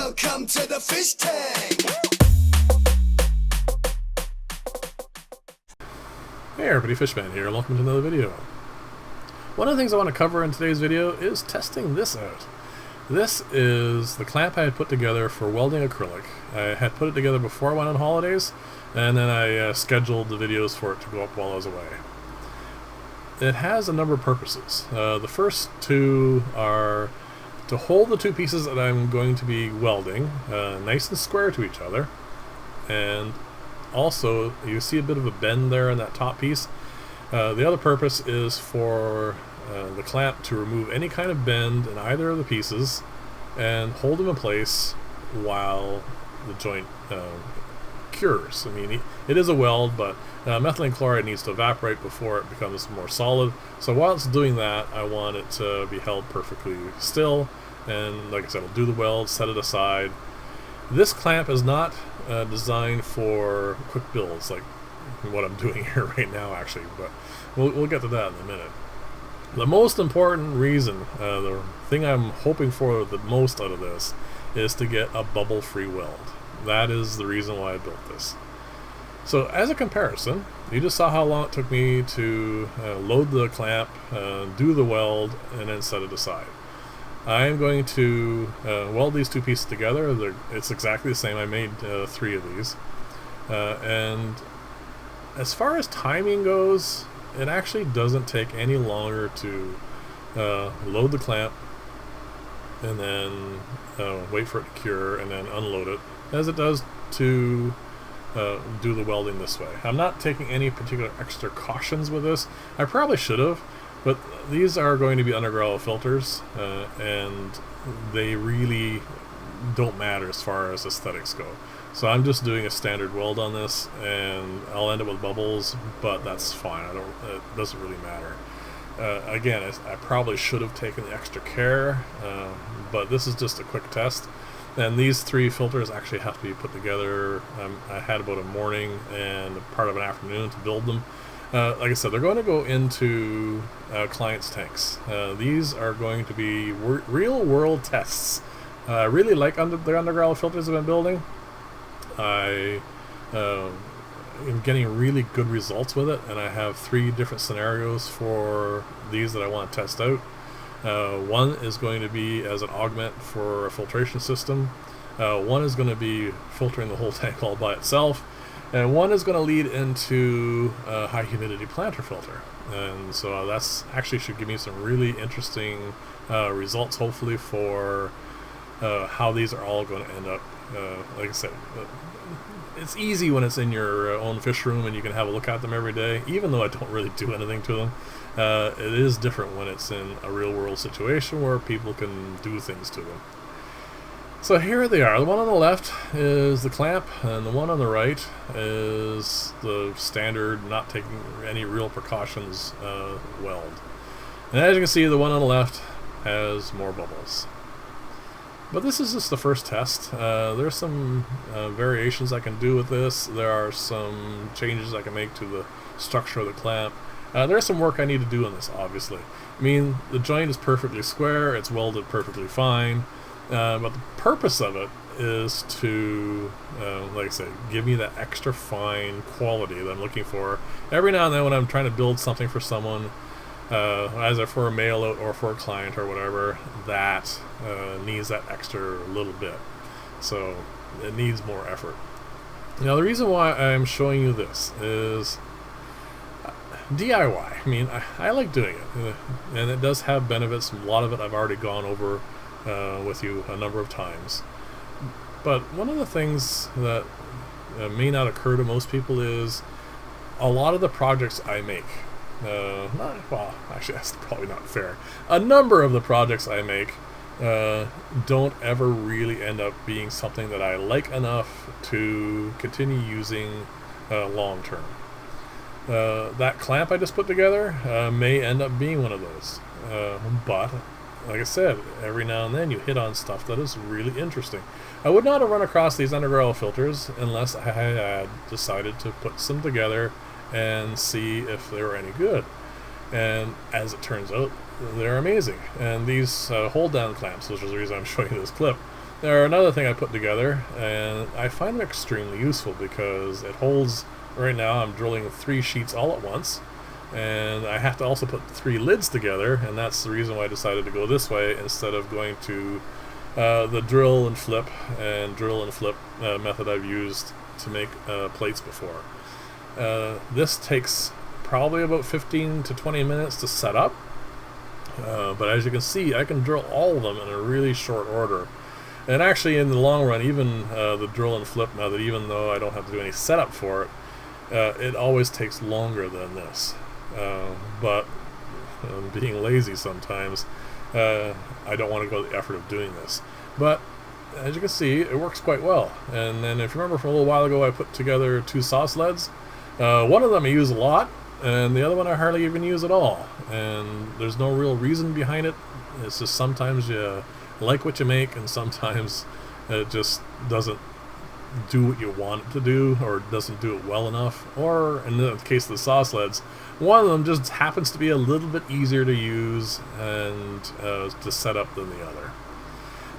Welcome to the fish tank. Hey everybody, Fishman here, welcome to another video. One of the things I want to cover in today's video is testing this out. This is the clamp I had put together for welding acrylic. I had put it together before I went on holidays, and then I scheduled the videos for it to go up while I was away. It has a number of purposes. The first two are to hold the two pieces that I'm going to be welding nice and square to each other, and also you see a bit of a bend there in that top piece. The other purpose is for the clamp to remove any kind of bend in either of the pieces and hold them in place while the joint cures. I mean, it is a weld, but methylene chloride needs to evaporate before it becomes more solid. So while it's doing that, I want it to be held perfectly still. And like I said, I'll do the weld, set it aside. This clamp is not designed for quick builds like what I'm doing here right now, actually, but we'll get to that in a minute. The most important reason, the thing I'm hoping for the most out of this, is to get a bubble-free weld. That is the reason why I built this. So as a comparison, you just saw how long it took me to load the clamp, do the weld, and then set it aside. I'm going to weld these two pieces together. It's exactly the same. I made 3 of these. And as far as timing goes, it actually doesn't take any longer to load the clamp and then wait for it to cure and then unload it as it does to do the welding this way. I'm not taking any particular extra cautions with this. I probably should have, but these are going to be underground filters, and they really don't matter as far as aesthetics go. So I'm just doing a standard weld on this, and I'll end up with bubbles, but that's fine. It doesn't really matter. Again, I probably should have taken the extra care, but this is just a quick test. And these 3 filters actually have to be put together. I had about a morning and part of an afternoon to build them. Like I said, they're going to go into clients' tanks. These are going to be real-world tests. I really like the underground filters I've been building. I am getting really good results with it, and I have 3 different scenarios for these that I want to test out. One is going to be as an augment for a filtration system. One is going to be filtering the whole tank all by itself. And one is going to lead into a high humidity planter filter. And so that's actually should give me some really interesting results, hopefully, for how these are all going to end up. Like I said, it's easy when it's in your own fish room and you can have a look at them every day, even though I don't really do anything to them. It is different when it's in a real world situation where people can do things to them. So here they are. The one on the left is the clamp, and the one on the right is the standard, not taking any real precautions weld. And as you can see, the one on the left has more bubbles. But this is just the first test. There's some variations I can do with this. There are some changes I can make to the structure of the clamp. There's some work I need to do on this, obviously. I mean, the joint is perfectly square, it's welded perfectly fine. But the purpose of it is to, like I said, give me that extra fine quality that I'm looking for. Every now and then when I'm trying to build something for someone, either for a mail out or for a client or whatever, that needs that extra little bit. So it needs more effort. Now the reason why I'm showing you this is DIY. I mean, I like doing it, and it does have benefits. A lot of it I've already gone over with you a number of times. But one of the things that may not occur to most people is a lot of the projects I make, well, actually that's probably not fair. A number of the projects I make don't ever really end up being something that I like enough to continue using long term. That clamp I just put together may end up being one of those, but like I said, every now and then you hit on stuff that is really interesting. I would not have run across these underground filters unless I had decided to put some together and see if they were any good. And as it turns out, they're amazing. And these hold down clamps, which is the reason I'm showing you this clip, There, another thing I put together, and I find it extremely useful because it holds. Right now, I'm drilling 3 sheets all at once, and I have to also put 3 lids together, and that's the reason why I decided to go this way instead of going to the drill and flip method I've used to make plates before. This takes probably about 15 to 20 minutes to set up, but as you can see, I can drill all of them in a really short order. And actually, in the long run, even the drill and flip method, even though I don't have to do any setup for it, it always takes longer than this. But being lazy sometimes, I don't want to go to the effort of doing this. But as you can see, it works quite well. And then if you remember from a little while ago, I put together 2 saw sleds. One of them I use a lot, and the other one I hardly even use at all. And there's no real reason behind it. It's just sometimes you like what you make, and sometimes it just doesn't do what you want it to do, or doesn't do it well enough. Or in the case of the saw sleds, one of them just happens to be a little bit easier to use and to set up than the other.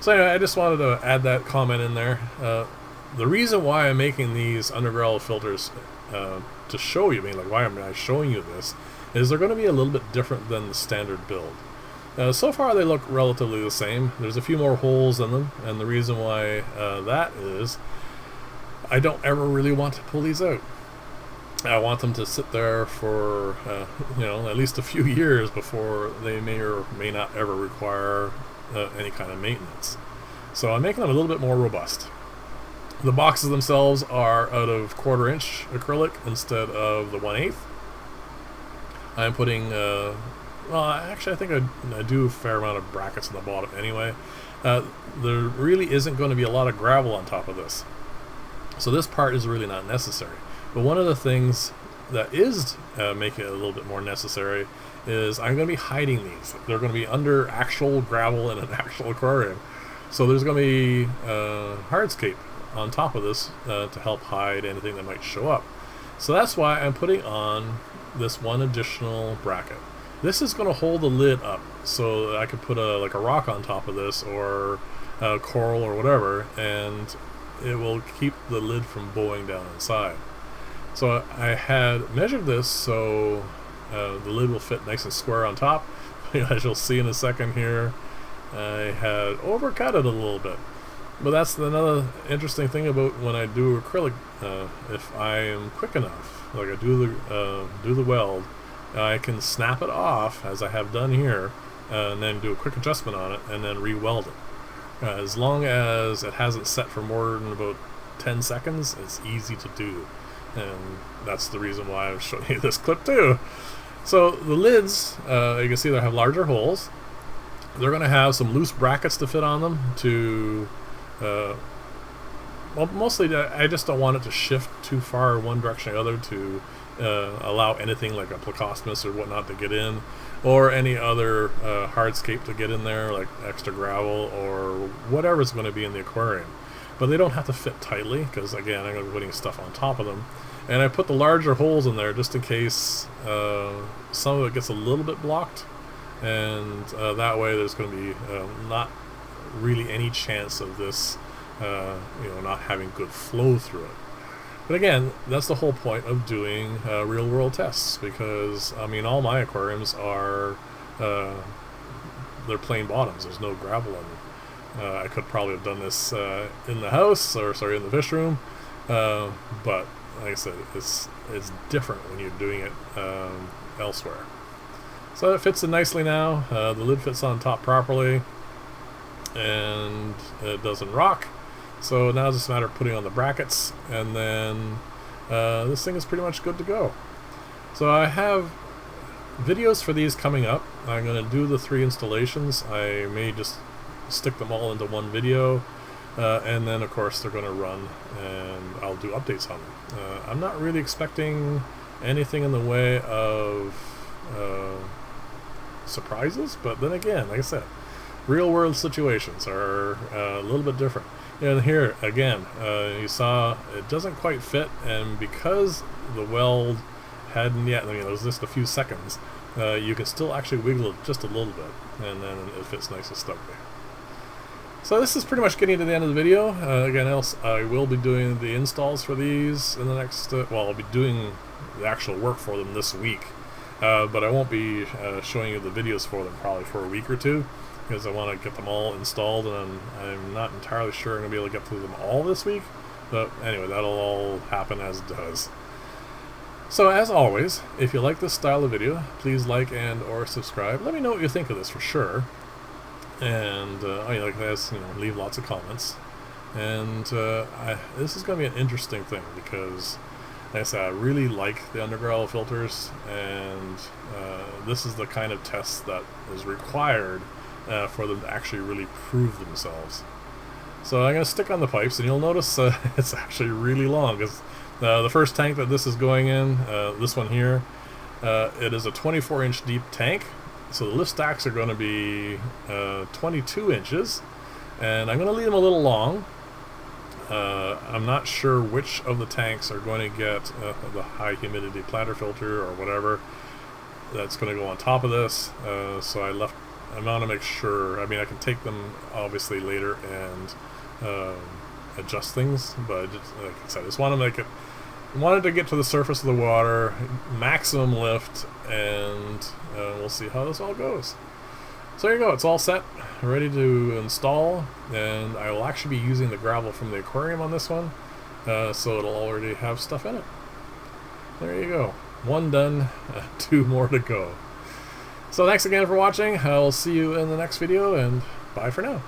So anyway, I just wanted to add that comment in there. The reason why I'm making these undergravel filters to show you, why am I showing you this, is they're going to be a little bit different than the standard build. So far they look relatively the same. There's a few more holes in them, and the reason why that is, I don't ever really want to pull these out. I want them to sit there for at least a few years before they may or may not ever require any kind of maintenance. So I'm making them a little bit more robust. The boxes themselves are out of 1/4 inch acrylic instead of the 1/8. I'm putting well, actually I think I do a fair amount of brackets on the bottom anyway. There really isn't going to be a lot of gravel on top of this, so this part is really not necessary. But one of the things that is making it a little bit more necessary is I'm going to be hiding these. They're going to be under actual gravel in an actual aquarium. So there's going to be hardscape on top of this to help hide anything that might show up. So that's why I'm putting on this one additional bracket. This is going to hold the lid up, so that I could put a rock on top of this, or coral or whatever, and it will keep the lid from bowing down inside. So I had measured this so the lid will fit nice and square on top. As you'll see in a second here, I had overcut it a little bit. But that's another interesting thing about when I do acrylic. If I am quick enough, like I do the weld, I can snap it off, as I have done here, and then do a quick adjustment on it, and then re-weld it. As long as it hasn't set for more than about 10 seconds, it's easy to do. And that's the reason why I'm showing you this clip too. So the lids, you can see they have larger holes. They're going to have some loose brackets to fit on them to, well, mostly I just don't want it to shift too far one direction or the other to allow anything like a plecostomus or whatnot to get in, or any other hardscape to get in there, like extra gravel or whatever's going to be in the aquarium. But they don't have to fit tightly, because again, I'm going to be putting stuff on top of them. And I put the larger holes in there just in case some of it gets a little bit blocked, and that way there's going to be not really any chance of this not having good flow through it. But again, that's the whole point of doing real world tests, because I mean, all my aquariums are they're plain bottoms. There's no gravel in them. I could probably have done this in the house, or sorry, in the fish room, but like I said, it's different when you're doing it elsewhere. So it fits in nicely now. The lid fits on top properly, and it doesn't rock. So now it's just a matter of putting on the brackets, and then this thing is pretty much good to go. So I have videos for these coming up. I'm going to do the 3 installations. I may just stick them all into one video, and then of course they're going to run, and I'll do updates on them. I'm not really expecting anything in the way of surprises, but then again, like I said, real world situations are a little bit different. And here again, you saw it doesn't quite fit, and because the weld hadn't yet, I mean, it was just a few seconds, you can still actually wiggle it just a little bit, and then it fits nice and snugly. So this is pretty much getting to the end of the video. Again, else I will be doing the installs for these in the next, well, I'll be doing the actual work for them this week. But I won't be showing you the videos for them probably for a week or two, because I want to get them all installed, and I'm not entirely sure I'm going to be able to get through them all this week. But anyway, that'll all happen as it does. So as always, if you like this style of video, please like and or subscribe. Let me know what you think of this for sure. And like this, leave lots of comments. And this is going to be an interesting thing because, like I said, I really like the underground filters, and this is the kind of test that is required for them to actually really prove themselves. So I'm going to stick on the pipes, and you'll notice it's actually really long, because the first tank that this is going in, this one here, it is a 24-inch deep tank. So the lift stacks are going to be 22 inches, and I'm going to leave them a little long. I'm not sure which of the tanks are going to get the high humidity planter filter or whatever that's going to go on top of this. So I want to make sure. I mean, I can take them obviously later and adjust things, but just, like I said, I just want to make it. Wanted to get to the surface of the water, maximum lift, and we'll see how this all goes. So there you go, it's all set, ready to install, and I will actually be using the gravel from the aquarium on this one, so it'll already have stuff in it. There you go, one done, two more to go. So thanks again for watching. I'll see you in the next video, and bye for now.